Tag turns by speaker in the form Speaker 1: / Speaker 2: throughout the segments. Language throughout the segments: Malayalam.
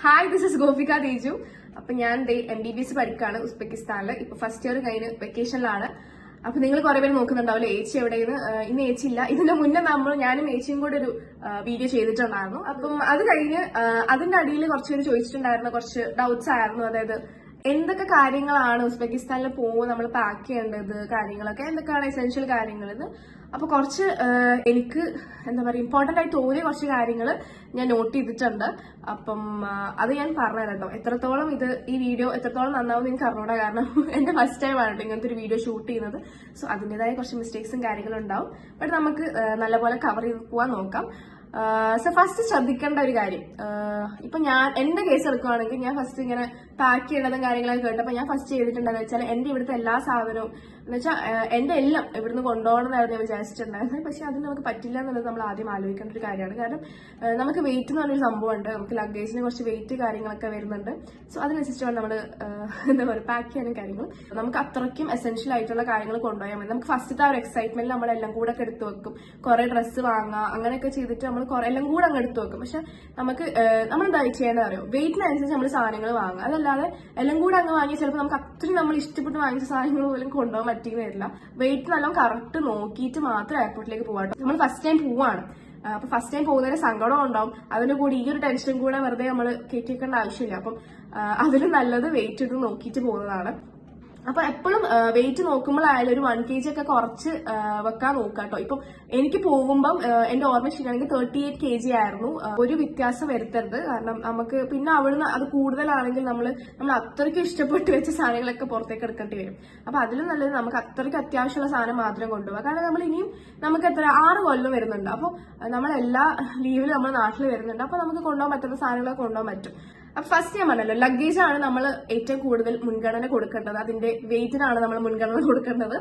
Speaker 1: Hi, this is Gopika Teju. അപ്പൊ ഞാൻ MBBS പഠിക്കാണ് ഉസ്ബെക്കിസ്ഥാനില്. ഇപ്പൊ ഫസ്റ്റ് ഇയർ കഴിഞ്ഞ് വെക്കേഷനിലാണ്. അപ്പൊ നിങ്ങൾ കുറെ പേര് നോക്കുന്നുണ്ടാവില്ല ഏച്ചി എവിടെയെന്ന്. ഇന്ന് ഏച്ചി ഇല്ല. ഇതിന്റെ മുന്നേ ഞാനും ഏച്ചിയും കൂടെ ഒരു വീഡിയോ ചെയ്തിട്ടുണ്ടായിരുന്നു. അപ്പം അത് കഴിഞ്ഞ് അതിന്റെ അടിയിൽ കുറച്ച് പേര് ചോദിച്ചിട്ടുണ്ടായിരുന്ന കുറച്ച് ഡൗട്ട്സ് ആയിരുന്നു. അതായത് എന്തൊക്കെ കാര്യങ്ങളാണ് ഉസ്ബെക്കിസ്ഥാനിൽ പോകുമ്പോൾ നമ്മൾ പാക്ക് ചെയ്യേണ്ടത്, കാര്യങ്ങളൊക്കെ എന്തൊക്കെയാണ് എസെൻഷ്യൽ കാര്യങ്ങളെന്ന്. അപ്പൊ കുറച്ച് എനിക്ക് എന്താ പറയുക ഇമ്പോർട്ടന്റ് ആയി തോന്നിയ കുറച്ച് കാര്യങ്ങൾ ഞാൻ നോട്ട് ചെയ്തിട്ടുണ്ട്. അപ്പം അത് ഞാൻ പറഞ്ഞുതരാം കേട്ടോ. എത്രത്തോളം ഈ വീഡിയോ എത്രത്തോളം നന്നാവും എനിക്ക് അറിഞ്ഞൂടാ. കാരണം എന്റെ ഫസ്റ്റ് ടൈം ആണ് ഇങ്ങനത്തെ ഒരു വീഡിയോ ഷൂട്ട് ചെയ്യുന്നത്. സോ അതിൻ്റെതായ കുറച്ച് മിസ്റ്റേക്സും കാര്യങ്ങളും ഉണ്ടാവും. ബട്ട് നമുക്ക് നല്ലപോലെ കവർ ചെയ്ത് പോവാൻ നോക്കാം. സോ ഫസ്റ്റ് ശ്രദ്ധിക്കേണ്ട ഒരു കാര്യം, ഇപ്പൊ ഞാൻ എന്റെ കേസ് എടുക്കുവാണെങ്കിൽ ഞാൻ ഫസ്റ്റ് ഇങ്ങനെ പാക്ക് ചെയ്യേണ്ടതും കാര്യങ്ങളൊക്കെ കേട്ടപ്പോൾ ഞാൻ ഫസ്റ്റ് ചെയ്തിട്ടുണ്ടെന്ന് വെച്ചാൽ എന്റെ ഇവിടുത്തെ എല്ലാ സാധനവും എന്ന് വെച്ചാൽ എന്റെ എല്ലാം ഇവിടുന്ന് കൊണ്ടുപോകണമെന്നായിരുന്നു ഞാൻ വിചാരിച്ചിട്ടുണ്ടായിരുന്നത്. പക്ഷെ അതിന് നമുക്ക് പറ്റില്ല എന്നുള്ളത് നമ്മൾ ആദ്യം ആലോചിക്കേണ്ട ഒരു കാര്യമാണ്. കാരണം നമുക്ക് വെയിറ്റ് എന്ന് പറഞ്ഞൊരു സംഭവമുണ്ട്. നമുക്ക് ലഗേജിന് കുറച്ച് വെയിറ്റ് കാര്യങ്ങളൊക്കെ വരുന്നുണ്ട്. സോ അതിനനുസരിച്ച് വേണം നമ്മൾ എന്താ പറയുക പാക്ക് ചെയ്യാനും കാര്യങ്ങൾ. നമുക്ക് അത്രയ്ക്കും എസെൻഷ്യൽ ആയിട്ടുള്ള കാര്യങ്ങൾ കൊണ്ടുപോയാൽ മതി. നമുക്ക് ഫസ്റ്റത്തെ ആ ഒരു എക്സൈറ്റ്മെന്റിൽ നമ്മളെല്ലാം കൂടെ ഒക്കെ എടുത്തു വെക്കും. കുറെ ഡ്രസ്സ് വാങ്ങുക അങ്ങനെയൊക്കെ ചെയ്തിട്ട് നമ്മൾ എല്ലാം കൂടെ അങ്ങ് എടുത്തു വെക്കും. പക്ഷെ നമുക്ക് നമ്മൾ എന്താ ചെയ്യേണ്ടത് അറിയോ, വെയിറ്റിനനുസരിച്ച് നമ്മൾ സാധനങ്ങൾ വാങ്ങുക. അതല്ലാതെ എല്ലാം കൂടെ അങ്ങ് വാങ്ങിയ ചിലപ്പോൾ നമുക്ക് അത്രയും നമ്മൾ ഇഷ്ടപ്പെട്ട് വാങ്ങിച്ച സാധനങ്ങൾ പോലും കൊണ്ടുപോകാൻ പറ്റിയെന്ന് വരില്ല. വെയിറ്റ് നല്ലോണം കറക്റ്റ് നോക്കിയിട്ട് മാത്രം എയർപോർട്ടിലേക്ക് പോകാം. നമ്മൾ ഫസ്റ്റ് ടൈം പോവാണ്. അപ്പൊ ഫസ്റ്റ് ടൈം പോകുന്നതിന് സങ്കടം ഉണ്ടാവും. അതിന്റെ കൂടി ഈ ഒരു ടെൻഷനും കൂടെ വെറുതെ നമ്മൾ കയറ്റി വെക്കേണ്ട ആവശ്യമില്ല. അപ്പം അതിലും നല്ലത് വെയിറ്റ് എടുത്ത് നോക്കിയിട്ട് പോകുന്നതാണ്. അപ്പൊ എപ്പോഴും വെയിറ്റ് നോക്കുമ്പോഴായാലും ഒരു 1 kg ഒക്കെ കുറച്ച് വെക്കാൻ നോക്കുക കേട്ടോ. ഇപ്പം എനിക്ക് പോകുമ്പം എന്റെ ഓർമ്മ ശരിയാണെങ്കിൽ 38 kg ആയിരുന്നു. ഒരു വ്യത്യാസം വരുത്തരുത്. കാരണം നമുക്ക് പിന്നെ അവിടുന്ന് അത് കൂടുതലാണെങ്കിൽ നമ്മൾ അത്രയ്ക്ക് ഇഷ്ടപ്പെട്ട് വെച്ച സാധനങ്ങളൊക്കെ പുറത്തേക്ക് എടുക്കേണ്ടി വരും. അപ്പൊ അതിലും നല്ലത് നമുക്ക് അത്രയ്ക്ക് അത്യാവശ്യമുള്ള സാധനം മാത്രം കൊണ്ടുപോകാം. കാരണം നമ്മൾ ഇനിയും നമുക്ക് 6 കൊല്ലം വരുന്നുണ്ട്. അപ്പൊ നമ്മളെല്ലാ ലീവിലും നമ്മൾ നാട്ടിൽ വരുന്നുണ്ട്. അപ്പൊ നമുക്ക് കൊണ്ടുപോകാൻ പറ്റുന്ന സാധനങ്ങളൊക്കെ കൊണ്ടുപോകാൻ പറ്റും. അപ്പൊ ഫസ്റ്റ് ഞാൻ പറഞ്ഞല്ലോ, ലഗേജ് ആണ് നമ്മൾ ഏറ്റവും കൂടുതൽ മുൻഗണന കൊടുക്കേണ്ടത്. അതിന്റെ വെയിറ്റിനാണ് നമ്മൾ മുൻഗണന കൊടുക്കേണ്ടത്.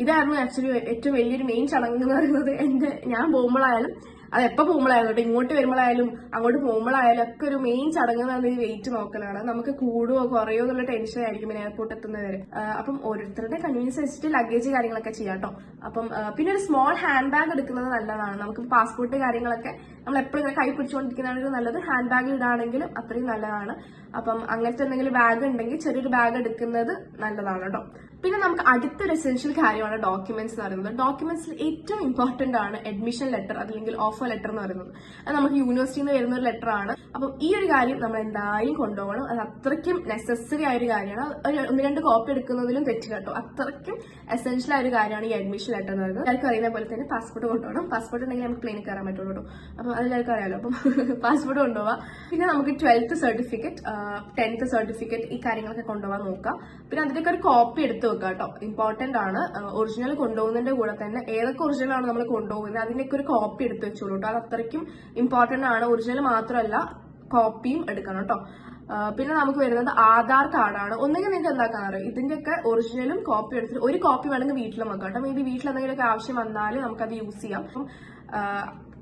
Speaker 1: ഇതായിരുന്നു ആക്ച്വലി ഏറ്റവും വലിയൊരു മെയിൻ ചടങ്ങ് എന്ന് പറയുന്നത്. ഞാൻ പോകുമ്പോഴായാലും അത് എപ്പോൾ പോകുമ്പോഴായാലും കേട്ടോ, ഇങ്ങോട്ട് വരുമ്പോഴായാലും അങ്ങോട്ട് പോകുമ്പോഴായാലും ഒക്കെ ഒരു മെയിൻ ചടങ്ങ് എന്ന് പറഞ്ഞാൽ വെയിറ്റ് നോക്കലാണ്. നമുക്ക് കൂടുവോ കുറയോ എന്നുള്ള ടെൻഷൻ ആയിരിക്കും പിന്നെ എയർപോർട്ട് എത്തുന്നവരെ. അപ്പം ഓരോരുത്തരുടെ കൺവീനിയൻസ് വെച്ചിട്ട് ലഗേജ് കാര്യങ്ങളൊക്കെ ചെയ്യാം കേട്ടോ. അപ്പം പിന്നെ ഒരു സ്മോൾ ഹാൻഡ് ബാഗ് എടുക്കുന്നത് നല്ലതാണ്. നമുക്ക് പാസ്പോർട്ട് കാര്യങ്ങളൊക്കെ നമ്മൾ എപ്പോഴും ഇങ്ങനെ കൈ പിടിച്ചുകൊണ്ടിരിക്കുന്നതാണെങ്കിൽ നല്ലത്. ഹാൻഡ് ബാഗ് ഇടാണെങ്കിലും അത്രയും നല്ലതാണ്. അപ്പം അങ്ങനത്തെ എന്തെങ്കിലും ബാഗ് ഉണ്ടെങ്കിൽ ചെറിയൊരു ബാഗ് എടുക്കുന്നത് നല്ലതാണ് കേട്ടോ. പിന്നെ നമുക്ക് അടുത്തൊരു എസെൻഷ്യൽ കാര്യമാണ് ഡോക്യുമെന്റ്സ് എന്ന് പറയുന്നത്. ഡോക്യുമെന്റ്സിൽ ഏറ്റവും ഇമ്പോർട്ടന്റ് ആണ് അഡ്മിഷൻ ലെറ്റർ അല്ലെങ്കിൽ ഓഫർ ലെറ്റർ എന്ന് പറയുന്നത്. അത് നമുക്ക് യൂണിവേഴ്സിറ്റിയിൽ നിന്ന് വരുന്ന ഒരു ലെറ്റർ ആണ്. അപ്പം ഈ ഒരു കാര്യം നമ്മൾ എന്തായാലും കൊണ്ടുപോകണം. അത് അത്രയ്ക്കും നെസസറി ആയ ഒരു കാര്യമാണ്. 1-2 കോപ്പി എടുക്കുന്നതിലും തെറ്റ് കേട്ടോ. അത്രയ്ക്കും എസെൻഷ്യൽ ആയ ഒരു കാര്യമാണ് ഈ അഡ്മിഷൻ ലെറ്റർ എന്ന് പറയുന്നത്. എല്ലാവർക്കും അറിയുന്ന പോലെ തന്നെ പാസ്പോർട്ട് കൊണ്ടുപോകണം. പാസ്പോർട്ട് ഉണ്ടെങ്കിൽ നമുക്ക് പ്ലെയിനിൽ കയറാൻ പറ്റുള്ളൂ കേട്ടോ. അപ്പം അതെല്ലാവർക്കും അറിയാലോ. അപ്പം പാസ്പോർട്ട് കൊണ്ടുപോകാം. പിന്നെ നമുക്ക് 12th സർട്ടിഫിക്കറ്റ്, 10th സർട്ടിഫിക്കറ്റ്, ഈ കാര്യങ്ങളൊക്കെ കൊണ്ടുപോകാൻ നോക്കാം. പിന്നെ അതിന്റെയൊക്കെ ഒരു കോപ്പി എടുത്ത് വെക്കുക കേട്ടോ. ഇമ്പോർട്ടന്റ് ആണ്. ഒറിജിനൽ കൊണ്ടുപോകുന്നതിന്റെ കൂടെ തന്നെ ഏതൊക്കെ ഒറിജിനൽ ആണ് നമ്മൾ കൊണ്ടുപോകുന്നത് അതിന്റെയൊക്കെ ഒരു കോപ്പി എടുത്ത് വെച്ചോളൂ കേട്ടോ. അത് അത്രയ്ക്കും ഇമ്പോർട്ടന്റ് ആണ്. ഒറിജിനൽ മാത്രമല്ല കോപ്പിയും എടുക്കണം കേട്ടോ. പിന്നെ നമുക്ക് വരുന്നത് ആധാർ കാർഡാണ്. ഒന്നെങ്കിൽ നിങ്ങൾക്ക് എന്താക്കാൻ അറിയാം, ഇതിന്റെയൊക്കെ ഒറിജിനലും കോപ്പി എടുത്തിട്ട് ഒരു കോപ്പി വേണമെങ്കിൽ വീട്ടിലും വെക്കാം കേട്ടോ. മേ ബി വീട്ടിൽ എന്തെങ്കിലുമൊക്കെ ആവശ്യം വന്നാൽ നമുക്കത് യൂസ് ചെയ്യാം.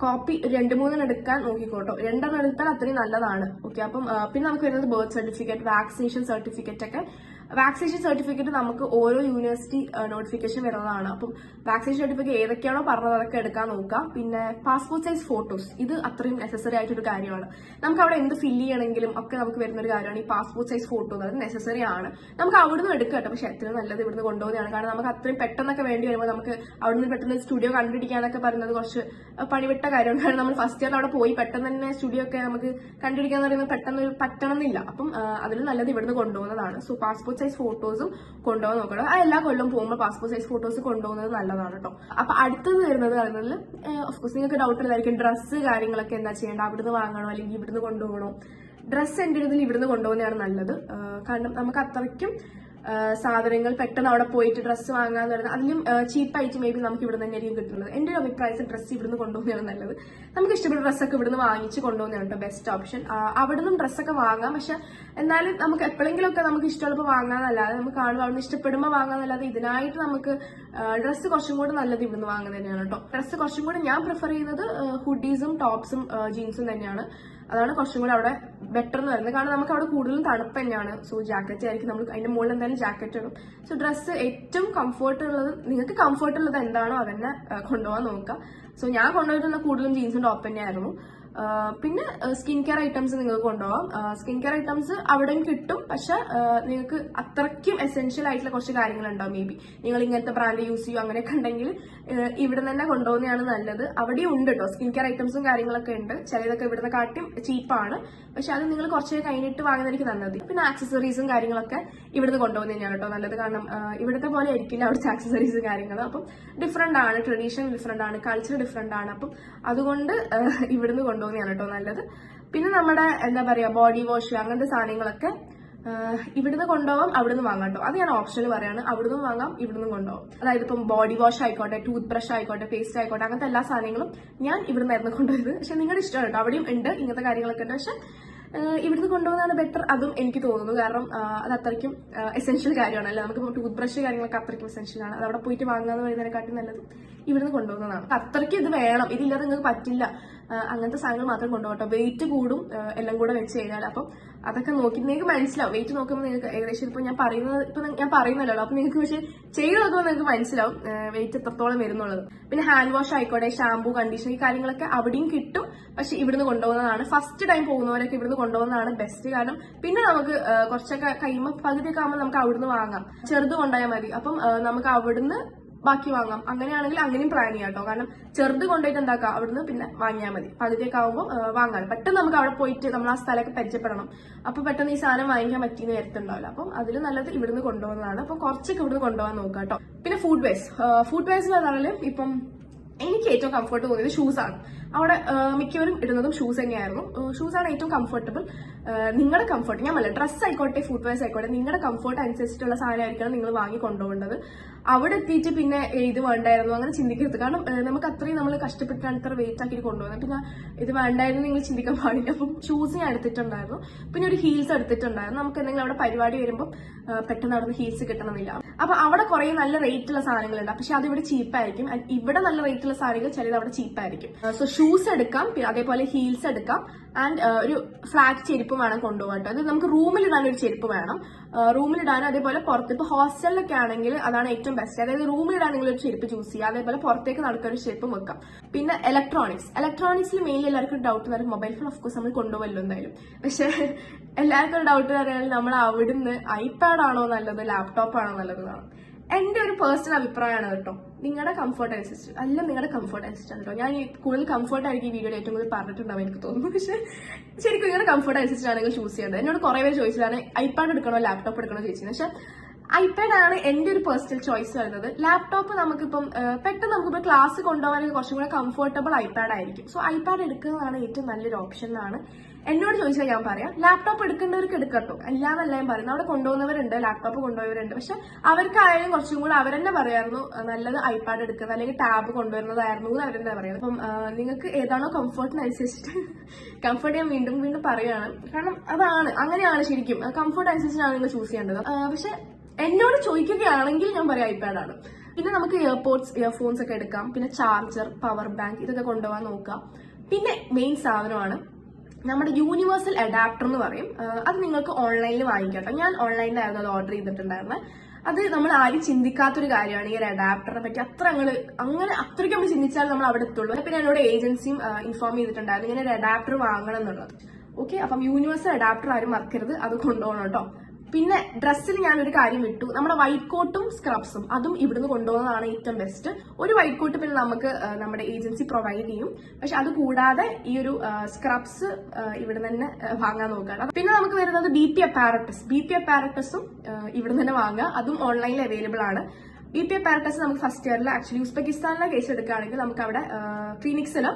Speaker 1: കോപ്പി 2-3 എടുക്കാൻ നോക്കിക്കോട്ടോ. 2 എടുത്താൽ അത്രയും നല്ലതാണ്. ഓക്കെ. അപ്പം പിന്നെ നമുക്ക് വരുന്നത് ബർത്ത് സർട്ടിഫിക്കറ്റ്, വാക്സിനേഷൻ സർട്ടിഫിക്കറ്റ് ഒക്കെ. വാക്സിനേഷൻ സർട്ടിഫിക്കറ്റ് നമുക്ക് ഓരോ യൂണിവേഴ്സിറ്റി നോട്ടിഫിക്കേഷൻ വരുന്നതാണ്. അപ്പം വാക്സിനേഷൻ സർട്ടിഫിക്കറ്റ് ഏതൊക്കെയാണോ പറഞ്ഞത് അതൊക്കെ എടുക്കാൻ നോക്കാം. പിന്നെ പാസ്പോർട്ട് സൈസ് ഫോട്ടോസ്, ഇത് അത്രയും നെസസറി ആയിട്ടൊരു കാര്യമാണ്. നമുക്ക് അവിടെ എന്ത് ഫില്ല് ചെയ്യണമെങ്കിലും ഒക്കെ നമുക്ക് വരുന്ന ഒരു കാര്യമാണ് ഈ പാസ്പോർട്ട് സൈസ് ഫോട്ടോ. അത് നെസസറി ആണ്. നമുക്ക് അവിടുന്ന് എടുക്കാം കേട്ടോ. പക്ഷെ എത്രയും നല്ലത് ഇവിടുന്ന് കൊണ്ടുപോകുന്നതാണ്. കാരണം നമുക്ക് അത്രയും പെട്ടെന്നൊക്കെ വേണ്ടി വരുമ്പോൾ നമുക്ക് അവിടുന്ന് പെട്ടെന്ന് സ്റ്റുഡിയോ കണ്ടുപിടിക്കാന്നൊക്കെ പറയുന്നത് കുറച്ച് പണിവിട്ട കാര്യമാണ്. കാരണം നമ്മൾ ഫസ്റ്റ് ഇയർ അവിടെ പോയി പെട്ടെന്ന് തന്നെ സ്റ്റുഡിയോ ഒക്കെ നമുക്ക് കണ്ടുപിടിക്കാന്ന് പറയുന്നത് പെട്ടെന്ന് പറ്റണമെന്നില്ല. അപ്പം അതിൽ നല്ലത് ഇവിടുന്ന് കൊണ്ടുപോകുന്നതാണ്. സോ പാസ്പോർട്ട് സൈസ് ഫോട്ടോസും കൊണ്ടുപോകാൻ നോക്കണം. ആ എല്ലാ കൊല്ലം പോകുമ്പോൾ പാസ്പോർട്ട് സൈസ് ഫോട്ടോസ് കൊണ്ടുപോകുന്നത് നല്ലതാണ് കേട്ടോ. അപ്പൊ അടുത്തത് വരുന്നത് പറയുന്നത് ഓഫ്കോഴ്സ് നിങ്ങൾക്ക് ഡൗട്ട് ഉള്ളതായിരിക്കും, ഡ്രസ്സ് കാര്യങ്ങളൊക്കെ എന്താ ചെയ്യേണ്ട, അവിടുന്ന് വാങ്ങണോ അല്ലെങ്കിൽ ഇവിടുന്ന് കൊണ്ടുപോകണോ? ഡ്രസ്സ് എന്റെ ഇതിൽ ഇവിടുന്ന് കൊണ്ടുപോകുന്നതാണ് നല്ലത്. കാരണം നമുക്ക് അത്രയ്ക്കും സാധനങ്ങൾ പെട്ടെന്ന് അവിടെ പോയിട്ട് ഡ്രസ്സ് വാങ്ങാന്ന് പറയുന്നത് അതിലും ചീപ്പായിട്ട് മേ ബി നമുക്ക് ഇവിടെ തന്നെ ആയിരിക്കും കിട്ടുന്നത്. എന്റെ ഒരു അഭിപ്രായത്തിൽ ഡ്രസ്സ് ഇവിടുന്ന് കൊണ്ടുപോകുന്നതാണ് നല്ലത്. നമുക്ക് ഇഷ്ടപ്പെട്ട ഡ്രസ്സൊക്കെ ഇവിടുന്ന് വാങ്ങിച്ച് കൊണ്ടുപോകുന്നതാണ് കേട്ടോ ബെസ്റ്റ് ഓപ്ഷൻ. അവിടുന്ന് ഡ്രസ്സൊക്കെ വാങ്ങാം. പക്ഷെ എന്നാലും നമുക്ക് എപ്പോഴെങ്കിലും ഒക്കെ നമുക്ക് ഇഷ്ടമുള്ളപ്പോൾ വാങ്ങാന്നല്ലാതെ നമുക്ക് കാണുമ്പോൾ അവിടുന്ന് ഇഷ്ടപ്പെടുമ്പോൾ വാങ്ങാന്നല്ലാതെ ഇതിനായിട്ട് നമുക്ക് ഡ്രസ്സ് കുറച്ചും കൂടെ നല്ലത് ഇവിടുന്ന് വാങ്ങുന്നത് തന്നെയാണ് കേട്ടോ. ഡ്രസ്സ് കുറച്ചും കൂടെ ഞാൻ പ്രിഫർ ചെയ്യുന്നത് ഹുഡീസും ടോപ്സും ജീൻസും തന്നെയാണ്. അതാണ് കുറച്ചും കൂടെ അവിടെ ബെറ്റർ എന്ന് പറയുന്നത്. കാരണം നമുക്ക് അവിടെ കൂടുതലും തണുപ്പ് തന്നെയാണ്. സോ ജാക്കറ്റ് ആയിരിക്കും നമ്മൾ അതിന്റെ മുകളിൽ എന്തായാലും ജാക്കറ്റ് ഇടും. സോ ഡ്രസ്സ് ഏറ്റവും കംഫർട്ട് ഉള്ളത്, നിങ്ങൾക്ക് കംഫർട്ട് ഉള്ളത് എന്താണോ അതന്നെ കൊണ്ടുപോകാൻ നോക്കുക. സോ ഞാൻ കൊണ്ടുപോയിട്ടുള്ള കൂടുതലും ജീൻസും ടോപ്പ് തന്നെയായിരുന്നു. പിന്നെ സ്കിൻ കെയർ ഐറ്റംസ് നിങ്ങൾക്ക് കൊണ്ടുപോകാം. സ്കിൻ കെയർ ഐറ്റംസ് അവിടെയും കിട്ടും, പക്ഷെ നിങ്ങൾക്ക് അത്രയ്ക്കും എസെൻഷ്യൽ ആയിട്ടുള്ള കുറച്ച് കാര്യങ്ങളുണ്ടാവും. മേ ബി നിങ്ങൾ ഇങ്ങനത്തെ ബ്രാൻഡ് യൂസ് ചെയ്യും അങ്ങനെയൊക്കെ ഉണ്ടെങ്കിൽ ഇവിടെ തന്നെ കൊണ്ടുപോകുന്നതാണ് നല്ലത്. അവിടെയും ഉണ്ട് കേട്ടോ സ്കിൻ കെയർ ഐറ്റംസും കാര്യങ്ങളൊക്കെ ഉണ്ട്. ചിലതൊക്കെ ഇവിടുത്തെ കാട്ടിയും ചീപ്പാണ്, പക്ഷെ അത് നിങ്ങൾ കുറച്ച് കഴിഞ്ഞിട്ട് വാങ്ങുന്നതായിരിക്കും നല്ലത്. പിന്നെ ആക്സസറീസും കാര്യങ്ങളൊക്കെ ഇവിടുന്ന് കൊണ്ടുപോകുന്നത് തന്നെയാണ് കേട്ടോ നല്ലത്. കാരണം ഇവിടുത്തെ പോലെ ആയിരിക്കില്ല അവിടുത്തെ ആക്സസറീസും കാര്യങ്ങളും. അപ്പം ഡിഫറെന്റ് ആണ്, ട്രഡീഷൻ ഡിഫറെന്റ് ആണ്, കൾച്ചർ ഡിഫറെന്റ് ആണ്. അപ്പം അതുകൊണ്ട് ഇവിടുന്ന് കൊണ്ടുപോകുന്നതാണ് കേട്ടോ നല്ലത്. പിന്നെ നമ്മുടെ എന്താ പറയാ ബോഡി വാഷ് അങ്ങനത്തെ സാധനങ്ങളൊക്കെ ഇവിടുന്ന് കൊണ്ടുപോകാം, അവിടുന്ന് വാങ്ങാം കേട്ടോ. അത് ഞാൻ ഓപ്ഷനിൽ പറയാണ്, അവിടുന്ന് വാങ്ങാം, ഇവിടുന്ന് കൊണ്ടുപോകാം. അതായത് ഇപ്പം ബോഡി വാഷ് ആയിക്കോട്ടെ, ടൂത്ത് ബ്രഷ് ആയിക്കോട്ടെ, പേസ്റ്റ് ആയിക്കോട്ടെ, അങ്ങനത്തെ എല്ലാ സാധനങ്ങളും ഞാൻ ഇവിടുന്നായിരുന്നു കൊണ്ടുപോയത്. പക്ഷെ നിങ്ങളുടെ ഇഷ്ടമാണ് കേട്ടോ, അവിടെയും ഉണ്ട് ഇങ്ങനത്തെ കാര്യങ്ങളൊക്കെ ഉണ്ട്. പക്ഷെ ഇവിടുന്ന് കൊണ്ടുപോകുന്നതാണ് ബെറ്റർ, അതും എനിക്ക് തോന്നുന്നു. കാരണം അത് അത്രയ്ക്കും എസെൻഷ്യൽ കാര്യമാണല്ലോ. നമുക്കിപ്പോൾ ടൂത്ത് ബ്രഷ് കാര്യങ്ങളൊക്കെ അത്രയ്ക്കും എസെൻഷ്യൽ ആണ്. അത് അവിടെ പോയിട്ട് വാങ്ങാന്ന് പറയുന്നതിനെക്കാട്ടും നല്ലത് ഇവിടുന്ന് കൊണ്ടുപോകുന്നതാണ്. അത്രയ്ക്കും ഇത് വേണം, ഇതില്ലാതെ നിങ്ങൾക്ക് പറ്റില്ല. അങ്ങനത്തെ സാധനങ്ങൾ മാത്രം കൊണ്ടുപോകട്ടോ. വെയിറ്റ് കൂടും എല്ലാം കൂടെ വെച്ച് കഴിഞ്ഞാൽ. അപ്പം അതൊക്കെ നോക്കി നിങ്ങൾക്ക് മനസ്സിലാവും. വെയിറ്റ് നോക്കുമ്പോൾ നിങ്ങൾക്ക് ഏകദേശം ഇപ്പൊ ഞാൻ പറയുന്നല്ലോ, അപ്പൊ നിങ്ങൾക്ക് പക്ഷെ ചെയ്ത് നോക്കുമ്പോൾ നിങ്ങൾക്ക് മനസ്സിലാവും വെയിറ്റ് എത്രത്തോളം വരുന്നുള്ളത്. പിന്നെ ഹാൻഡ് വാഷ് ആയിക്കോട്ടെ, ഷാമ്പൂ, കണ്ടീഷണർ, ഈ കാര്യങ്ങളൊക്കെ അവിടെയും കിട്ടും, പക്ഷെ ഇവിടുന്ന് കൊണ്ടുപോകുന്നതാണ്. ഫസ്റ്റ് ടൈം പോകുന്നവരൊക്കെ ഇവിടുന്ന് കൊണ്ടുപോകുന്നതാണ് ബെസ്റ്റ്. കാരണം പിന്നെ നമുക്ക് കുറച്ചൊക്കെ കഴിയുമ്പോൾ പകുതിയൊക്കെ ആകുമ്പോൾ നമുക്ക് അവിടുന്ന് വാങ്ങാം. ചെറുത് കൊണ്ടുപോയാൽ മതി. അപ്പം നമുക്ക് അവിടുന്ന് ബാക്കി വാങ്ങാം. അങ്ങനെയാണെങ്കിൽ അങ്ങനെയും പ്ലാൻ ചെയ്യാം കേട്ടോ. കാരണം ചെറുത് കൊണ്ടുപോയിട്ട് എന്താക്കാം, അവിടുന്ന് പിന്നെ വാങ്ങിയാൽ മതി. പകുതിയൊക്കെ ആകുമ്പോൾ വാങ്ങാം. പെട്ടെന്ന് നമുക്ക് അവിടെ പോയിട്ട് നമ്മൾ ആ സ്ഥലമൊക്കെ പരിചയപ്പെടണം. അപ്പൊ പെട്ടെന്ന് ഈ സാധനം വാങ്ങിക്കാൻ പറ്റിയെന്ന് വരത്തുണ്ടാവില്ല. അപ്പം അതിൽ നല്ലത് ഇവിടുന്ന് കൊണ്ടുപോകുന്നതാണ്. അപ്പൊ കുറച്ചൊക്കെ ഇവിടുന്ന് കൊണ്ടുപോകാൻ നോക്കാം കേട്ടോ. പിന്നെ ഫുഡ് വേസ്റ്റ് പറഞ്ഞാൽ ഇപ്പം എനിക്ക് ഏറ്റവും കംഫർട്ട് തോന്നിയത് ഷൂസ് ആണ്. അവിടെ മിക്കവരും ഇടുന്നതും ഷൂസ് തന്നെയായിരുന്നു. ഷൂസ് ആണ് ഏറ്റവും കംഫർട്ടബിൾ. നിങ്ങളുടെ കംഫർട്ട്, ഞാൻ പറയാം, ഡ്രസ്സ് ആയിക്കോട്ടെ, ഫുഡ് വെയർസ് ആയിക്കോട്ടെ, നിങ്ങളുടെ കംഫർട്ട് അനുസരിച്ചിട്ടുള്ള സാധനമായിരിക്കണം നിങ്ങൾ വാങ്ങി കൊണ്ടുപോകേണ്ടത്. അവിടെ എത്തിയിട്ട് പിന്നെ ഇത് വേണ്ടായിരുന്നു അങ്ങനെ ചിന്തിക്കരുത്. കാരണം നമുക്ക് അത്രയും നമ്മൾ കഷ്ടപ്പെട്ടാണ് ഇത്ര വെയിറ്റ് ആക്കിയിട്ട് കൊണ്ടുപോകുന്നത്. പിന്നെ ഇത് വേണ്ടായിരുന്നു നിങ്ങൾ ചിന്തിക്കാൻ പാടില്ല. അപ്പം ഷൂസ് ഞാൻ എടുത്തിട്ടുണ്ടായിരുന്നു. പിന്നെ ഒരു ഹീൽസ് എടുത്തിട്ടുണ്ടായിരുന്നു. നമുക്ക് എന്തെങ്കിലും അവിടെ പരിപാടി വരുമ്പോൾ പെട്ടെന്ന് അവിടെ ഹീൽസ് കിട്ടണമെന്നില്ല. അപ്പൊ അവിടെ കുറെ നല്ല റേറ്റുള്ള സാധനങ്ങളുണ്ട്, പക്ഷെ അത് ഇവിടെ ചീപ്പായിരിക്കും. ഇവിടെ നല്ല റേറ്റുള്ള സാധനങ്ങൾ ചിലത് അവിടെ ചീപ്പായിരിക്കും. സോ ഷൂസ് എടുക്കാം, അതേപോലെ ഹീൽസ് എടുക്കാം. ആൻഡ് ഒരു ഫ്ലാറ്റ് ചെരുപ്പ് വേണം കൊണ്ടുപോകാൻ. അത് നമുക്ക് റൂമിലിടാൻ ഒരു ചെരുപ്പ് വേണം. റൂമിലിടാനും അതേപോലെ പുറത്ത് ഇപ്പൊ ഹോസ്റ്റലിലൊക്കെ ആണെങ്കിൽ അതാണ് ഏറ്റവും ബെസ്റ്റ്. അതായത് റൂമിലിടാൻ നിങ്ങൾ ഒരു ചെരുപ്പ് ചൂസ് ചെയ്യുക, അതേപോലെ പുറത്തേക്ക് നടക്കാൻ ഒരു ചെരുപ്പ് വെക്കാം. പിന്നെ ഇലക്ട്രോണിക്സിൽ മെയിൻലി എല്ലാവർക്കും ഒരു ഡൗട്ട് വരും. മൊബൈൽ ഫോൺ ഓഫ്കോഴ്സ് നമ്മൾ കൊണ്ടുപോകല്ലോ എന്തായാലും. പക്ഷെ എല്ലാവർക്കും ഒരു ഡൗട്ട് പറയാൻ നമ്മൾ അവിടുന്ന് ഐപാഡ് ആണോ നല്ലത്, ലാപ്ടോപ്പ് ആണോ നല്ലത് എന്നാണ് എന്റെ ഒരു പേഴ്സണൽ അഭിപ്രായമാണ് കേട്ടോ. നിങ്ങളുടെ കംഫർട്ട് അനുസരിച്ച് അല്ല, നിങ്ങളുടെ കംഫർട്ട് അനുസരിച്ചാണ് കേട്ടോ. ഞാൻ കൂടുതൽ കംഫർട്ട് ആയിരിക്കും ഈ വീഡിയോയിൽ ഏറ്റവും കൂടുതൽ പറഞ്ഞിട്ടുണ്ടാവും എനിക്ക് തോന്നുന്നു. പക്ഷെ ശരിക്കും നിങ്ങളുടെ കംഫർട്ട് അനുസരിച്ചാണെങ്കിൽ ചൂസ് ചെയ്യേണ്ടത്. എന്നോട് കുറെ പേര് ചോദിച്ചതാണ് ഐപാഡ് എടുക്കണോ ലാപ്ടോപ്പ് എടുക്കണോ ചോദിച്ചത്. പക്ഷെ ഐപാഡ് ആണ് എന്റെ ഒരു പേഴ്സണൽ ചോയ്സ് വരുന്നത്. ലാപ്ടോപ്പ് നമുക്കിപ്പം പെട്ടെന്ന് നമുക്കിപ്പോൾ ക്ലാസ് കൊണ്ടുപോകാൻ കുറച്ചും കൂടെ കംഫർട്ടബിൾ ഐപാഡ് ആയിരിക്കും. സോ ഐപാഡ് എടുക്കുന്നതാണ് ഏറ്റവും നല്ലൊരു ഓപ്ഷൻ എന്നാണ് എന്നോട് ചോദിച്ചാൽ ഞാൻ പറയാം. ലാപ്ടോപ്പ് എടുക്കേണ്ടവർക്ക് എടുക്കട്ടോ, അല്ലാന്നല്ല ഞാൻ പറയുന്നത്. അവിടെ കൊണ്ടുപോകുന്നവരുണ്ട്, ലാപ്ടോപ്പ് കൊണ്ടുപോയവരുണ്ട്. പക്ഷെ അവർക്കായാലും കുറച്ചും കൂടെ അവരെന്നെ പറയായിരുന്നു നല്ലത് ഐപാഡ് എടുക്കുന്നത് അല്ലെങ്കിൽ ടാബ് കൊണ്ടുവരുന്നതായിരുന്നു എന്ന് അവരെന്നെ പറയുന്നത്. അപ്പം നിങ്ങൾക്ക് ഏതാണോ കംഫർട്ടിനനുസരിച്ചിട്ട് കംഫർട്ട് ഞാൻ വീണ്ടും വീണ്ടും പറയുകയാണ്. കാരണം അതാണ് അങ്ങനെയാണ് ശരിക്കും കംഫർട്ട് അനുസരിച്ചാണ് നിങ്ങൾ ചൂസ് ചെയ്യേണ്ടത്. പക്ഷെ എന്നോട് ചോദിക്കുകയാണെങ്കിൽ ഞാൻ പറയാം ഐപാഡാണ്. പിന്നെ നമുക്ക് ഇയർഫോൺസ് ഒക്കെ എടുക്കാം. പിന്നെ ചാർജർ, പവർ ബാങ്ക് ഇതൊക്കെ കൊണ്ടുപോകാൻ നോക്കാം. പിന്നെ മെയിൻ സാധനമാണ് നമ്മുടെ യൂണിവേഴ്സൽ അഡാപ്റ്റർ എന്ന് പറയും. അത് നിങ്ങൾക്ക് ഓൺലൈനിൽ വാങ്ങിക്കാം. ഞാൻ ഓൺലൈനിലായിരുന്നു അത് ഓർഡർ ചെയ്തിട്ടുണ്ടായിരുന്നത്. അത് നമ്മൾ ആരും ചിന്തിക്കാത്തൊരു കാര്യമാണ് ഈ ഒരു അഡാപ്റ്ററിനെ പറ്റി. അങ്ങനെ അത്രയ്ക്ക് നമ്മൾ ചിന്തിച്ചാൽ നമ്മൾ അവിടെ എത്തുള്ളൂ. പിന്നെ എന്നോട് ഏജൻസിയും ഇൻഫോം ചെയ്തിട്ടുണ്ടായിരുന്നു ഇങ്ങനെ ഒരു അഡാപ്റ്റർ വാങ്ങണം എന്നുള്ളത്. ഓക്കെ, അപ്പം യൂണിവേഴ്സൽ അഡാപ്റ്റർ ആരും മറക്കരുത്, അത് കൊണ്ടുപോകണം കേട്ടോ. പിന്നെ ഡ്രസ്സിൽ ഞാനൊരു കാര്യം വിട്ടു. നമ്മുടെ വൈറ്റ് കോട്ടും സ്ക്രബ്സും അതും ഇവിടുന്ന് കൊണ്ടുപോകുന്നതാണ് ഏറ്റവും ബെസ്റ്റ്. ഒരു വൈറ്റ് കോട്ട് പിന്നെ നമുക്ക് നമ്മുടെ ഏജൻസി പ്രൊവൈഡ് ചെയ്യും. പക്ഷെ അത് കൂടാതെ ഈ ഒരു സ്ക്രബ്സ് ഇവിടെ തന്നെ വാങ്ങാൻ നോക്കാം. പിന്നെ നമുക്ക് വരുന്നത് BP അപ്പാരറ്റസും ഇവിടെ തന്നെ വാങ്ങുക. അതും ഓൺലൈനിൽ അവൈലബിൾ ആണ്. BP അപ്പാരറ്റസ് നമുക്ക് ഫസ്റ്റ് ഇയറിൽ ആക്ച്വലി ഉസ്ബെക്കിസ്ഥാനിലെ കേസ് എടുക്കുകയാണെങ്കിൽ നമുക്ക് അവിടെ ക്ലിനിക്സിലും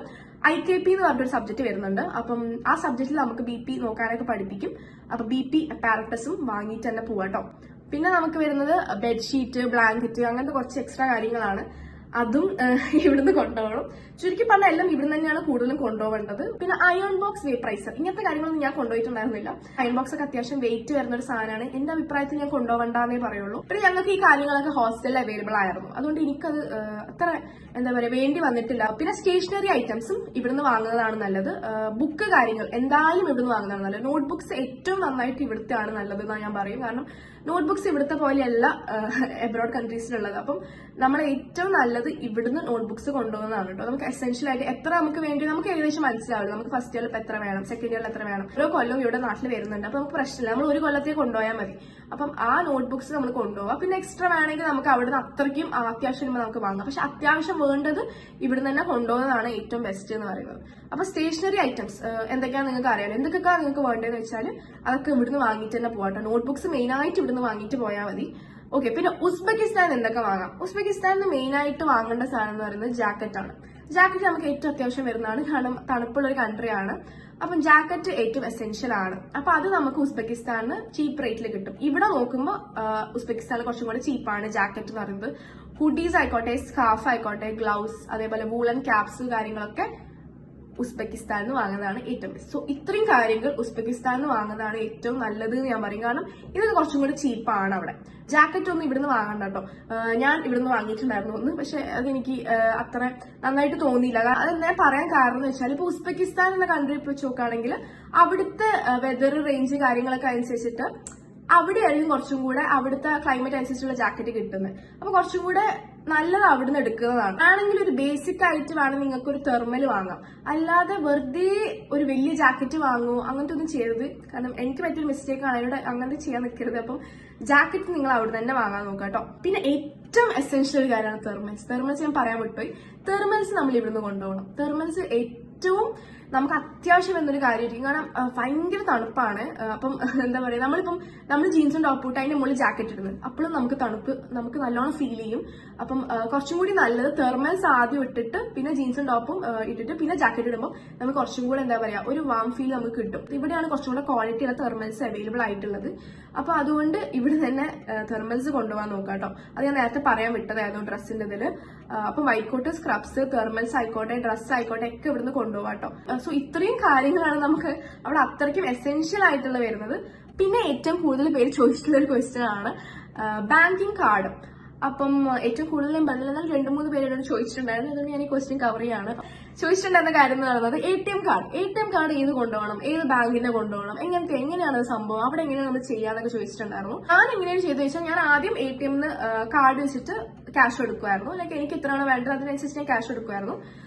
Speaker 1: IKP എന്ന് പറഞ്ഞൊരു സബ്ജക്ട് വരുന്നുണ്ട്. അപ്പം ആ സബ്ജക്റ്റിൽ നമുക്ക് BP നോക്കാനൊക്കെ പഠിപ്പിക്കും. അപ്പൊ BP അപ്പാരറ്റസും വാങ്ങിയിട്ട് തന്നെ പോവാട്ടോ. പിന്നെ നമുക്ക് വരുന്നത് ബെഡ്ഷീറ്റ്, ബ്ലാങ്കറ്റ് അങ്ങനത്തെ കുറച്ച് എക്സ്ട്രാ കാര്യങ്ങളാണ്. അതും ഇവിടുന്ന് കൊണ്ടുപോകണം. ചുരുക്കി പറഞ്ഞാൽ എല്ലാം ഇവിടുന്ന് തന്നെയാണ് കൂടുതലും കൊണ്ടുപോകേണ്ടത്. പിന്നെ അയൺ ബോക്സ്, വേപ്പറൈസർ ഇങ്ങനത്തെ കാര്യങ്ങളൊന്നും ഞാൻ കൊണ്ടുപോയിട്ടുണ്ടായിരുന്നില്ല. അയൺ ബോക്സ് ഒക്കെ അത്യാവശ്യം വെയിറ്റ് വരുന്ന ഒരു സാധനമാണ്. എന്റെ അഭിപ്രായത്തിൽ ഞാൻ കൊണ്ടുപോകണ്ടെന്നേ പറയുള്ളൂ. പിന്നെ ഞങ്ങൾക്ക് ഈ കാര്യങ്ങളൊക്കെ ഹോസ്റ്റലിൽ അവൈലബിൾ ആയിരുന്നു. അതുകൊണ്ട് എനിക്കത് അത്ര എന്താ പറയുക വേണ്ടി വന്നിട്ടില്ല. പിന്നെ സ്റ്റേഷനറി ഐറ്റംസും ഇവിടുന്ന് വാങ്ങുന്നതാണ് നല്ലത്. ബുക്ക് കാര്യങ്ങൾ എന്തായാലും ഇവിടുന്ന് വാങ്ങുന്നതാണ് നല്ലത്. നോട്ട്ബുക്സ് ഏറ്റവും നന്നായിട്ട് ഇവിടുത്തെ ആണ് നല്ലത് എന്നാണ് ഞാൻ പറയും. കാരണം നോട്ട്ബുക്സ് ഇവിടുത്തെ പോലെയല്ല എബ്രോഡ് കൺട്രീസിലുള്ളത്. അപ്പം നമ്മൾ ഏറ്റവും നല്ലത് നല്ലത് ഇവിടുന്ന് നോട്ട്ബുക്സ് കൊണ്ടുപോകുന്നതാണ് കേട്ടോ. നമുക്ക് എസെൻഷ്യൽ ആയിട്ട് എത്ര നമുക്ക് വേണ്ടി നമുക്ക് ഏകദേശം മനസ്സിലാവില്ല. നമുക്ക് ഫസ്റ്റ് ഇയറിൽ എത്ര വേണം, സെക്കൻഡ് ഇയറിൽ എത്ര വേണം, ഓരോ കൊല്ലവും ഇവിടെ നാട്ടിൽ വരുന്നുണ്ട്. അപ്പൊ നമുക്ക് പ്രശ്നമില്ല, നമ്മൾ ഒരു കൊല്ലത്തേക്ക് കൊണ്ടുപോയാൽ മതി. അപ്പം ആ നോട്ട്ബുക്സ് നമ്മൾ കൊണ്ടുപോകാം. പിന്നെ എക്സ്ട്രാ വേണമെങ്കിൽ നമുക്ക് അവിടുന്ന് അത്രയ്ക്കും അത്യാവശ്യം നമുക്ക് വാങ്ങാം. പക്ഷെ അത്യാവശ്യം വേണ്ടത് ഇവിടുന്ന് തന്നെ കൊണ്ടുപോകുന്നതാണ് ഏറ്റവും ബെസ്റ്റ് എന്ന് പറയുന്നത്. അപ്പൊ സ്റ്റേഷനറി ഐറ്റംസ് എന്തൊക്കെയാണ് നിങ്ങൾക്ക് അറിയാലോ. എന്തൊക്കെയാണ് നിങ്ങൾക്ക് വേണ്ടതെന്ന് വെച്ചാൽ അതൊക്കെ ഇവിടുന്ന് വാങ്ങിയിട്ട് തന്നെ പോകട്ടെ. നോട്ട്ബുക്സ് മെയിൻ ആയിട്ട് ഇവിടുന്ന് വാങ്ങിയിട്ട് പോയാൽ മതി. ഓക്കെ, പിന്നെ ഉസ്ബെക്കിസ്ഥാൻ എന്തൊക്കെ വാങ്ങാം? ഉസ്ബെക്കിസ്ഥാനിൽ മെയിൻ ആയിട്ട് വാങ്ങേണ്ട സാധനം എന്ന് പറയുന്നത് ജാക്കറ്റ് ആണ്. ജാക്കറ്റ് നമുക്ക് ഏറ്റവും അത്യാവശ്യം വരുന്നതാണ്, കാരണം തണുപ്പുള്ള ഒരു കൺട്രിയാണ്. അപ്പം ജാക്കറ്റ് ഏറ്റവും എസെൻഷ്യൽ ആണ്. അപ്പൊ അത് നമുക്ക് ഉസ്ബെക്കിസ്ഥാനിന് ചീപ്പ് റേറ്റിൽ കിട്ടും. ഇവിടെ നോക്കുമ്പോൾ ഉസ്ബെക്കിസ്ഥാനിൽ കുറച്ചും കൂടെ ചീപ്പാണ് ജാക്കറ്റ് എന്ന് പറയുന്നത്. ഹുഡീസ് ആയിക്കോട്ടെ, സ്കാർഫ് ആയിക്കോട്ടെ, ഗ്ലൗസ്, അതേപോലെ വൂളൻ ക്യാപ്സ് കാര്യങ്ങളൊക്കെ ഉസ്ബെക്കിസ്ഥാനിൽ നിന്ന് വാങ്ങുന്നതാണ് ഏറ്റവും ബെസ്റ്റ്. സോ ഇത്രയും കാര്യങ്ങൾ ഉസ്ബെക്കിസ്ഥാനിൽ നിന്ന് വാങ്ങുന്നതാണ് ഏറ്റവും നല്ലത് എന്ന് ഞാൻ പറയും. കാരണം ഇതൊക്കെ കുറച്ചും കൂടി ചീപ്പാണ് അവിടെ. ജാക്കറ്റ് ഒന്നും ഇവിടുന്ന് വാങ്ങണ്ട കേട്ടോ. ഞാൻ ഇവിടുന്ന് വാങ്ങിയിട്ടുണ്ടായിരുന്നു ഒന്ന്, പക്ഷെ അതെനിക്ക് അത്ര നന്നായിട്ട് തോന്നിയില്ല. അത് ഞാൻ പറയാൻ കാരണം എന്ന് വെച്ചാൽ ഇപ്പൊ ഉസ്ബെക്കിസ്ഥാൻ എന്ന കൺട്രി വെച്ച് നോക്കുകയാണെങ്കിൽ അവിടുത്തെ വെതർ റേഞ്ച് കാര്യങ്ങളൊക്കെ അനുസരിച്ചിട്ട് അവിടെയായിരിക്കും കുറച്ചും കൂടെ അവിടുത്തെ ക്ലൈമറ്റ് അനുസരിച്ചുള്ള ജാക്കറ്റ് കിട്ടുന്നത്. അപ്പൊ കുറച്ചും കൂടെ നല്ലത് അവിടുന്ന് എടുക്കുന്നതാണ്. ആണെങ്കിൽ ഒരു ബേസിക് ആയിട്ട് വേണം നിങ്ങൾക്ക് ഒരു തെർമൽ വാങ്ങാം. അല്ലാതെ വെറുതെ ഒരു വലിയ ജാക്കറ്റ് വാങ്ങുമോ അങ്ങനത്തെ ഒന്നും ചെയ്യരുത്. കാരണം എനിക്ക് പറ്റിയൊരു മിസ്റ്റേക്ക് ആണ്, അതിനോട് അങ്ങനത്തെ ചെയ്യാൻ നിൽക്കരുത്. അപ്പം ജാക്കറ്റ് നിങ്ങൾ അവിടെ തന്നെ വാങ്ങാൻ നോക്കാം കേട്ടോ. പിന്നെ ഏറ്റവും എസെൻഷ്യൽ ഒരു കാര്യമാണ് തെർമൽസ് ഞാൻ പറയാൻ വിട്ടുപോയി. തെർമൽസ് നമ്മൾ ഇവിടുന്ന് കൊണ്ടുപോകണം. തെർമൽസ് ഏറ്റവും നമുക്ക് അത്യാവശ്യം എന്നൊരു കാര്യമായിരിക്കും. കാരണം ഭയങ്കര തണുപ്പാണ്. അപ്പം എന്താ പറയുക, നമ്മൾ ജീൻസും ടോപ്പ് ഇട്ട് അതിന്റെ മുകളിൽ ജാക്കറ്റ് ഇടുന്നത്, അപ്പോഴും നമുക്ക് തണുപ്പ് നമുക്ക് നല്ലോണം ഫീൽ ചെയ്യും. അപ്പം കുറച്ചും കൂടി നല്ലത് തെർമൽസ് ആദ്യം ഇട്ടിട്ട് പിന്നെ ജീൻസും ടോപ്പും ഇട്ടിട്ട് പിന്നെ ജാക്കറ്റ് ഇടുമ്പോൾ നമുക്ക് കുറച്ചും കൂടെ എന്താ പറയാ ഒരു വാം ഫീൽ നമുക്ക് കിട്ടും. ഇവിടെയാണ് കുറച്ചും കൂടെ ക്വാളിറ്റിയുള്ള തെർമൽസ് അവൈലബിൾ ആയിട്ടുള്ളത്. അപ്പൊ അതുകൊണ്ട് ഇവിടെ തന്നെ തെർമൽസ് കൊണ്ടുപോകാൻ നോക്കാം കേട്ടോ. അത് ഞാൻ നേരത്തെ പറയാൻ വിട്ടതായിരുന്നു ഡ്രസ്സിന്റെ ഇതില്. അപ്പൊ വൈറ്റ് കോട്ട്, സ്ക്രബ്സ്, തെർമൽസ് ആയിക്കോട്ടെ, ഡ്രസ്സ് ആയിക്കോട്ടെ ഒക്കെ ഇവിടുന്ന് കൊണ്ടുപോകാം കേട്ടോ. സോ ഇത്രയും കാര്യങ്ങളാണ് നമുക്ക് അവിടെ അത്രയ്ക്കും എസെൻഷ്യൽ ആയിട്ടുള്ള വരുന്നത്. പിന്നെ ഏറ്റവും കൂടുതൽ പേര് ചോദിച്ചിട്ടുള്ള ഒരു ക്വസ്റ്റ്യൻ ആണ് ബാങ്കിങ് കാർഡ്. അപ്പം ഏറ്റവും കൂടുതൽ പറഞ്ഞാൽ 2-3 പേരോട് ചോദിച്ചിട്ടുണ്ടായിരുന്നു. അതുകൊണ്ട് ഞാൻ ഈ ക്വസ്റ്റ്യൻ കവർ ചെയ്യാണ്. ചോദിച്ചിട്ടുണ്ടായിരുന്ന കാര്യം എന്ന് പറയുന്നത് ATM കാർഡ് ഏത് കൊണ്ടുപോകണം, ഏത് ബാങ്കിന്റെ കൊണ്ടുപോകണം, എങ്ങനെയാണ് സംഭവം, അവിടെ എങ്ങനെയാണ് നമ്മൾ ചെയ്യാന്നൊക്കെ ചോദിച്ചിട്ടുണ്ടായിരുന്നു. ഞാൻ എങ്ങനെയാണ് ചെയ്തത് വെച്ചാൽ ഞാൻ ആദ്യം ATM കാർഡ് വെച്ചിട്ട് ക്യാഷ് എടുക്കുമായിരുന്നു. ലൈക്ക് എനിക്ക് എത്രയാണ് വേണ്ടത് അതിനനുസരിച്ച് ഞാൻ ക്യാഷ് എടുക്കുമായിരുന്നു.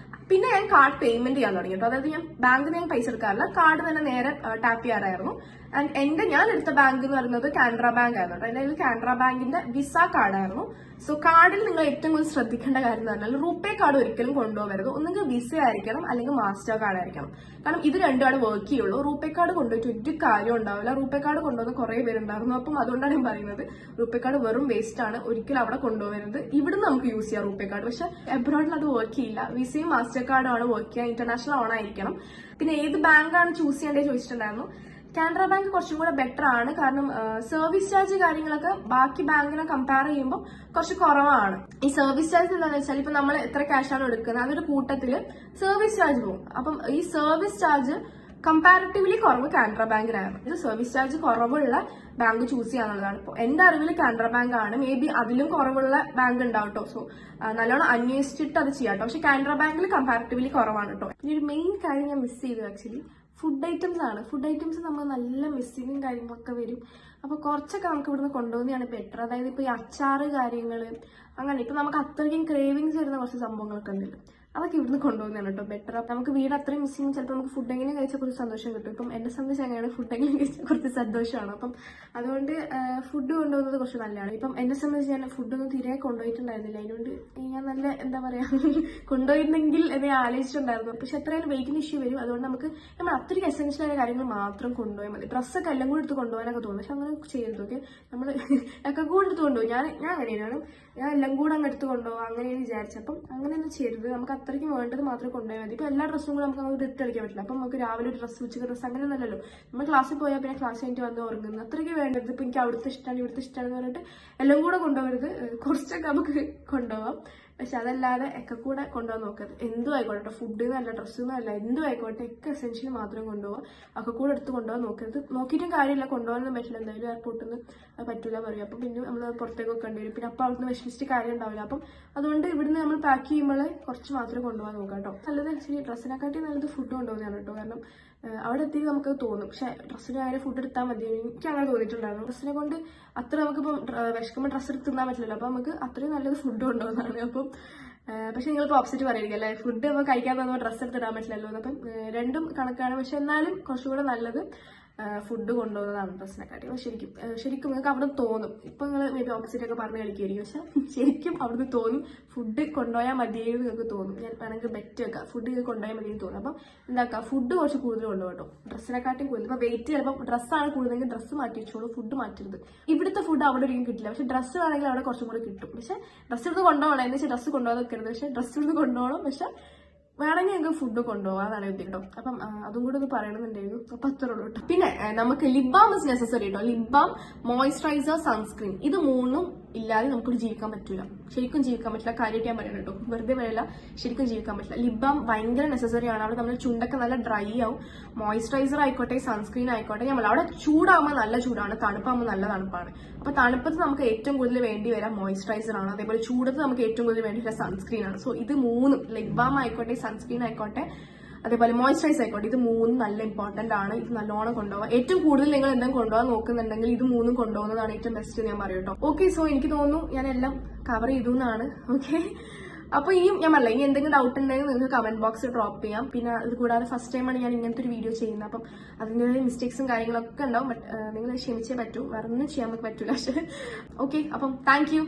Speaker 1: പിന്നെ ഞാൻ കാർഡ് പേയ്മെന്റ് ചെയ്യാൻ തുടങ്ങി കേട്ടോ. അതായത് ഞാൻ ബാങ്കിൽ നിന്ന് പൈസ എടുക്കാറില്ല, കാർഡ് തന്നെ നേരെ ടാപ്പ് ചെയ്യാറായിരുന്നു. ആൻഡ് ഞാൻ എടുത്ത ബാങ്ക് എന്ന് പറയുന്നത് കാനറ ബാങ്ക് ആയിരുന്നു കേട്ടോ. അതായത് കാനറ ബാങ്കിന്റെ വിസ കാർഡായിരുന്നു. സോ കാർഡിൽ നിങ്ങൾ ഏറ്റവും കൂടുതൽ ശ്രദ്ധിക്കേണ്ട കാര്യം എന്ന് പറഞ്ഞാൽ റൂപേ കാർഡ് ഒരിക്കലും കൊണ്ടുപോകരുത്. ഒന്നുകിൽ വിസ ആയിരിക്കണം അല്ലെങ്കിൽ മാസ്റ്റർ കാർഡ് ആയിരിക്കണം. കാരണം ഇത് രണ്ടുമാണ് വർക്ക് ചെയ്യുള്ളൂ. റൂപേ കാർഡ് കൊണ്ടുപോയിട്ട് ഒരു കാര്യം ഉണ്ടാവില്ല. റൂപേ കാർഡ് കൊണ്ടുപോകുന്ന കുറെ പേരുണ്ടായിരുന്നു. അപ്പം അതുകൊണ്ടാണ് ഞാൻ പറയുന്നത് റൂപേ കാർഡ് വെറും വേസ്റ്റ് ആണ്, ഒരിക്കലും അവിടെ കൊണ്ടുപോകരുത്. ഇവിടുന്ന് നമുക്ക് യൂസ് ചെയ്യാം റൂപേ കാർഡ്, പക്ഷെ എബ്രോഡിൽ അത് വർക്ക് ചെയ്യില്ല. വിസയും മാസ്റ്റർ കാർഡും ആണ് വർക്ക് ചെയ്യുക. ഇന്റർനാഷണൽ ഓൺ ആയിരിക്കണം. പിന്നെ ഏത് ബാങ്കാണ് ചൂസ് ചെയ്യേണ്ടത് ചോദിച്ചിട്ടുണ്ടായിരുന്നു. കാനറ ബാങ്ക് കുറച്ചും കൂടെ ബെറ്റർ ആണ്. കാരണം സർവീസ് ചാർജ് കാര്യങ്ങളൊക്കെ ബാക്കി ബാങ്കിനെ കമ്പയർ ചെയ്യുമ്പോൾ കുറച്ച് കുറവാണ്. ഈ സർവീസ് ചാർജ് എന്താണെന്ന് വെച്ചാൽ ഇപ്പൊ നമ്മൾ എത്ര ക്യാഷാണ് എടുക്കുന്നത് അതൊരു കൂട്ടത്തില് സർവീസ് ചാർജ് പോകും. അപ്പം ഈ സർവീസ് ചാർജ് കമ്പാരിറ്റീവ്ലി കുറവ് കാനറ ബാങ്കിനായിരുന്നു. ഇത് സർവീസ് ചാർജ് കുറവുള്ള ബാങ്ക് ചൂസ് ചെയ്യാന്നുള്ളതാണ്. ഇപ്പോൾ എന്റെ അറിവിൽ കാനറ ബാങ്ക് ആണ്. മേ ബി അതിലും കുറവുള്ള ബാങ്ക് ഉണ്ടാവും കേട്ടോ. സോ നല്ലോണം അന്വേഷിച്ചിട്ട് അത് ചെയ്യാം കേട്ടോ. പക്ഷെ കാനറ ബാങ്കിൽ കമ്പാരിറ്റീവ്ലി കുറവാണ് കേട്ടോ. ഇനി ഒരു മെയിൻ കാര്യം ഞാൻ മിസ് ചെയ്തു ആക്ച്വലി ഫുഡ് ഐറ്റംസ് ആണ്. ഫുഡ് ഐറ്റംസ് നമ്മൾ നല്ല മിസ്സിങ്ങും കാര്യങ്ങളൊക്കെ വരും. അപ്പൊ കുറച്ചൊക്കെ നമുക്ക് ഇവിടുന്ന് കൊണ്ടുപോകുന്നതാണ് ബെറ്റർ. അതായത് ഇപ്പൊ ഈ അച്ചാറ് കാര്യങ്ങള് അങ്ങനെ ഇപ്പൊ നമുക്ക് അത്രയ്ക്കും ക്രേവിങ്സ് വരുന്ന കുറച്ച് സംഭവങ്ങളൊക്കെ ഉണ്ടല്ലോ, അതൊക്കെ ഇവിടുന്ന് കൊണ്ടുപോകുന്നതാണ് കേട്ടോ ബെറ്റർ. അപ്പൊ നമുക്ക് വീട് അത്രയും മിസ് ചെയ്യും. ചിലപ്പോൾ നമുക്ക് ഫുഡ് എങ്ങനെ കഴിച്ചാൽ കുറച്ച് സന്തോഷം കിട്ടും. ഇപ്പം എന്നെ സംബന്ധിച്ച് അങ്ങനെയാണ്, ഫുഡ് എങ്ങനെ കഴിച്ചാൽ കുറച്ച് സന്തോഷമാണ്. അപ്പം അതുകൊണ്ട് ഫുഡ് കൊണ്ടുപോകുന്നത് കുറച്ച് നല്ലതാണ്. ഇപ്പം എന്നെ സംബന്ധിച്ച് ഞാൻ ഫുഡൊന്നും തീരെ കൊണ്ടുപോയിട്ടുണ്ടായിരുന്നില്ല. അതിനുകൊണ്ട് ഞാൻ നല്ല എന്താ പറയാ കൊണ്ടുപോയിരുന്നെങ്കിൽ എന്നെ ആലോചിച്ചിട്ടുണ്ടായിരുന്നു. പക്ഷെ എത്രയായാലും വെയിറ്റിന് ഇഷ്യൂ വരും. അതുകൊണ്ട് നമ്മൾ അത്രയ്ക്ക് എസെൻഷ്യൽ ആയ കാര്യങ്ങൾ മാത്രം കൊണ്ടുപോയാൽ മതി. ഡ്രസ്സൊക്കെ എല്ലാം കൂടി എടുത്ത് കൊണ്ടുപോകാനൊക്കെ തോന്നും. പക്ഷെ അങ്ങനെ ചെയ്യരുത്. ഓക്കെ, നമ്മൾ ഒക്കെ കൂടെ എടുത്ത് കൊണ്ടുപോകും. ഞാൻ അങ്ങനെയാണ്, ഞാൻ എല്ലാം കൂടെ അങ്ങ് എടുത്ത് കൊണ്ടുപോകാം അങ്ങനെയാണ് വിചാരിച്ചപ്പം അങ്ങനെയൊന്നും ചെയ്യരുത്. നമുക്ക് അത്രയ്ക്ക് വേണ്ടത് മാത്രമേ കൊണ്ടുപോയാൽ മതി. ഇപ്പൊ എല്ലാ ഡ്രസ്സും കൂടെ നമുക്ക് ഇട്ട് കളിക്കാൻ പറ്റില്ല. അപ്പം നമുക്ക് രാവിലെ ഒരു ഡ്രസ്സ്, ഉച്ചക്ക് ഡ്രസ്സ് അങ്ങനെ ഒന്നല്ലല്ലോ. നമ്മൾ ക്ലാസ്സിൽ പോയാൽ പിന്നെ ക്ലാസ് കഴിഞ്ഞിട്ട് വന്ന് ഉറങ്ങുന്നത് അത്രയ്ക്ക് വേണ്ടത്. ഇപ്പൊ എനിക്ക് അവിടുത്തെ ഇഷ്ടമാണ് ഇവിടുത്തെ ഇഷ്ടമാണെന്ന് പറഞ്ഞിട്ട് എല്ലാം കൂടെ കൊണ്ടുപോകരുത്. കുറച്ചൊക്കെ നമുക്ക് കൊണ്ടുപോകാം. പക്ഷെ അതല്ലാതെ ഒക്കെ കൂടെ കൊണ്ടുപോകാൻ നോക്കരുത്. എന്തും ആയിക്കോട്ടെ, ഫുഡ് എന്നല്ല ഡ്രസ്സ് എന്നല്ല എന്തും ആയിക്കോട്ടെ ഒക്കെ എസെൻഷ്യൽ മാത്രം കൊണ്ടുപോകാം. ഒക്കെ കൂടെ എടുത്ത് കൊണ്ടുപോകാൻ നോക്കരുത്. നോക്കിയിട്ടും കാര്യമില്ല, കൊണ്ടുപോകാനൊന്നും പറ്റില്ല. എന്തായാലും എയർപോർട്ടിൽ നിന്ന് പറ്റൂല പറയും. അപ്പം പിന്നെ നമ്മൾ പുറത്തേക്ക് വെക്കേണ്ടി വരും. പിന്നെ അപ്പം അവിടുന്ന് വിഷമിച്ചിട്ട് കാര്യം ഉണ്ടാവില്ല. അപ്പം അതുകൊണ്ട് ഇവിടുന്ന് നമ്മൾ പാക്ക് ചെയ്യുമ്പോൾ കുറച്ച് മാത്രമേ കൊണ്ടുപോകാൻ നോക്കാം കേട്ടോ. നല്ലത് ആക്ച്വലി ഡ്രസ്സിനെക്കാട്ടി നല്ലത് ഫുഡ് കൊണ്ടുപോകുന്നതാണ് കേട്ടോ. കാരണം അവിടെ എത്തി നമുക്ക് തോന്നും പക്ഷെ ഡ്രസ്സിന് കാര്യം ഫുഡ് എടുത്താൽ മതി. എനിക്ക് അങ്ങനെ തോന്നിയിട്ടുണ്ടായിരുന്നു. ഡ്രസ്സിനെ കൊണ്ട് അത്ര നമുക്കിപ്പം വിശക്കുമ്പോൾ ഡ്രസ്സ് എടുത്ത് തിന്നാൻ പറ്റില്ലല്ലോ. അപ്പം നമുക്ക് അത്രയും നല്ലത് ഫുഡ് കൊണ്ടുപോകുന്നതാണ്. അപ്പം പക്ഷെ നിങ്ങളിപ്പോൾ ഓപ്പോസിറ്റ് പറയുക അല്ലേ, ഫുഡ് ഇപ്പോൾ കഴിക്കാൻ തോന്നുമ്പോൾ ഡ്രസ്സ് എടുത്തിടാൻ പറ്റില്ലല്ലോ. അപ്പം രണ്ടും കണക്കാണ്. പക്ഷെ എന്നാലും കുറച്ചുകൂടെ നല്ലത് ഫുഡ് കൊണ്ടുപോകുന്നതാണ് ഡ്രസ്സിനെക്കാട്ടി. ശരിക്കും നിങ്ങൾക്ക് അവിടെ തോന്നും. ഇപ്പൊ നിങ്ങൾ മേ ബി ഓപ്പോസിറ്റ് ഒക്കെ പറഞ്ഞ് കളിക്കുമായിരിക്കും, പക്ഷെ ശരിക്കും അവിടുന്ന് തോന്നും ഫുഡ് കൊണ്ടുപോയാൽ മതിയെന്ന് നിങ്ങൾക്ക് തോന്നും. ഞാൻ വേണമെങ്കിൽ ബെറ്റ് വെക്കാം, ഫുഡ് നിങ്ങൾക്ക് കൊണ്ടുപോയാൽ മതിയെന്ന് തോന്നും. അപ്പം എന്താക്കാം, ഫുഡ് കുറച്ച് കൂടുതൽ കൊണ്ടുപോകും കേട്ടോ, ഡ്രസ്സിനെക്കാട്ടി കൂടുതൽ. ഇപ്പൊ വെയിറ്റ് ചിലപ്പോൾ ഡ്രസ്സാണ് കൂടുതലെങ്കിൽ ഡ്രസ്സ് മാറ്റി വെച്ചോളൂ, ഫുഡ് മാറ്റരുത്. ഇവിടുത്തെ ഫുഡ് അവിടെ ഒരിക്കലും കിട്ടില്ല, പക്ഷെ ഡ്രസ്സ് ആണെങ്കിൽ അവിടെ കുറച്ചും കൂടി കിട്ടും. പക്ഷെ ഡ്രസ്സ് എടുത്ത് കൊണ്ടുപോകണം, എന്ന് വെച്ചാൽ ഡ്രസ്സ് കൊണ്ടുപോകാൻ വെക്കരുത്, പക്ഷെ ഡ്രസ്സ് എടുത്ത് കൊണ്ടുപോകണം. പക്ഷെ വേണമെങ്കിൽ ഞങ്ങൾക്ക് ഫുഡ് കൊണ്ടുപോകാന്നാണ് കേട്ടോ. അപ്പം അതും കൂടെ ഒന്ന് പറയണമെന്നുണ്ടായിരുന്നു. അപ്പൊ അത്രേ ഉള്ളൂ കേട്ടോ. പിന്നെ നമുക്ക് ലിപ് ബാം ഇസ് നെസസറി കേട്ടോ. ലിപ് ബാം, മോയ്സ്ചറൈസർ, സൺസ്ക്രീൻ, ഇത് മൂന്നും ഇല്ലാതെ നമുക്കൊരു ജീവിക്കാൻ പറ്റൂല. ശരിക്കും ജീവിക്കാൻ പറ്റില്ല. കാര്യമായിട്ട് ഞാൻ പറയണം കേട്ടോ, വെറുതെ പറയില്ല, ശരിക്കും ജീവിക്കാൻ പറ്റില്ല. ലിപ് ബാം ഭയങ്കര നെസസറി ആണ്. അവിടെ നമ്മുടെ ചുണ്ടൊക്കെ നല്ല ഡ്രൈ ആവും. മോയ്സ്ചറൈസർ ആയിക്കോട്ടെ, സൺസ്ക്രീൻ ആയിക്കോട്ടെ, നമ്മൾ അവിടെ ചൂടാകുമ്പോൾ നല്ല ചൂടാണ്, തണുപ്പാകുമ്പോൾ നല്ല തണുപ്പാണ്. അപ്പൊ തണുപ്പത്ത് നമുക്ക് ഏറ്റവും കൂടുതൽ വേണ്ടി വരാം മോയ്സ്ചറൈസർ ആണ്. അതേപോലെ ചൂടത്ത് നമുക്ക് ഏറ്റവും കൂടുതൽ വേണ്ടി വരാം സൺസ്ക്രീൻ ആണ്. സോ ഇത് മൂന്നും, ലിപ് ബാം ആയിക്കോട്ടെ, സൺസ്ക്രീൻ ആയിക്കോട്ടെ, അതേപോലെ മോയ്സ്ചറൈസർ ആയിക്കോട്ടെ, ഇത് മൂന്നും നല്ല ഇമ്പോർട്ടന്റ് ആണ്. ഇത് നല്ലോണം കൊണ്ടുപോകാം. ഏറ്റവും കൂടുതൽ നിങ്ങൾ എന്തെങ്കിലും കൊണ്ടുപോകാൻ നോക്കുന്നുണ്ടെങ്കിൽ ഇത് മൂന്നും കൊണ്ടുപോകുന്നതാണ് ഏറ്റവും ബെസ്റ്റ് ഞാൻ പറയും കേട്ടോ. ഓക്കെ, സോ എനിക്ക് തോന്നുന്നു ഞാൻ എല്ലാം കവർ ചെയ്തു എന്നാണ്. ഓക്കെ, അപ്പൊ ഇനിയും ഞാൻ പറയില്ല, ഇനി എന്തെങ്കിലും ഡൗട്ട് ഉണ്ടെങ്കിൽ നിങ്ങൾക്ക് കമന്റ് ബോക്സിൽ ഡ്രോപ്പ് ചെയ്യാം. പിന്നെ ഇത് കൂടാതെ ഫസ്റ്റ് ടൈമാണ് ഞാൻ ഇങ്ങനത്തെ ഒരു വീഡിയോ ചെയ്യുന്നത്. അപ്പം അതിൻ്റെ മിസ്റ്റേക്സും കാര്യങ്ങളൊക്കെ ഉണ്ടാവും. ബട്ട് നിങ്ങൾ ക്ഷമിച്ചേ പറ്റൂ, വേറെ ഒന്നും ചെയ്യാൻ നമുക്ക് പറ്റൂല. ഓക്കെ, അപ്പം താങ്ക് യു.